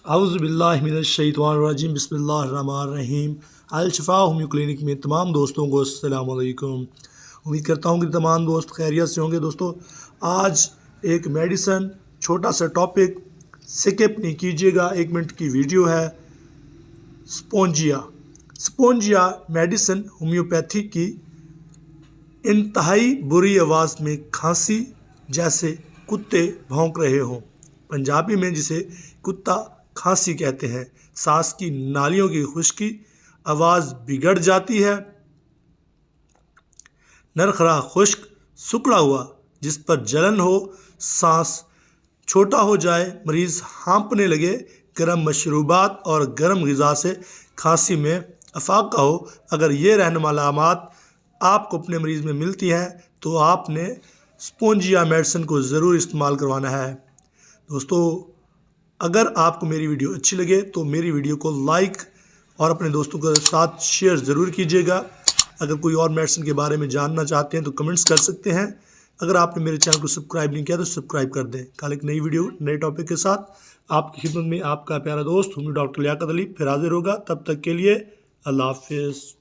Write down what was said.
अऊज़ुबिल्लाहिमिनश्शैतानिर्रजीम बिस्मिल्लाहिर्रहमानिर्रहीम। Al-Shifa homeo clinic में तमाम दोस्तों को अस्सलाम वालेकुम। उम्मीद करता हूँ कि तमाम दोस्त खैरियत से होंगे। दोस्तों, आज एक मेडिसन छोटा सा टॉपिक स्किप नहीं कीजिएगा, 1 मिनट की वीडियो है। स्पोंजिया मेडिसन होम्योपैथी की इंतहाई बुरी आवाज़ में खांसी जैसे कुत्ते भौंक रहे हों, पंजाबी में जिसे कुत्ता खांसी कहते हैं। सांस की नालियों की खुश्की, आवाज़ बिगड़ जाती है, नरखरा खुश्क सुखड़ा हुआ जिस पर जलन हो, सांस छोटा हो जाए, मरीज़ हाँफने लगे, गर्म मशरूबात और गर्म ग़िज़ा से खांसी में अफाका हो। अगर ये रहनुमा अलामात आपको अपने मरीज़ में मिलती हैं तो आपने स्पोंजिया मेडिसिन को ज़रूर इस्तेमाल करवाना है। दोस्तों, अगर आपको मेरी वीडियो अच्छी लगे तो मेरी वीडियो को लाइक और अपने दोस्तों के साथ शेयर ज़रूर कीजिएगा। अगर कोई और मेडिसिन के बारे में जानना चाहते हैं तो कमेंट्स कर सकते हैं। अगर आपने मेरे चैनल को सब्सक्राइब नहीं किया तो सब्सक्राइब कर दें। कल एक नई वीडियो नए टॉपिक के साथ आपकी खिदमत में आपका प्यारा दोस्त डॉक्टर लियाकत अली फिर हाजिर होगा। तब तक के लिए अल्लाह हाफिज़।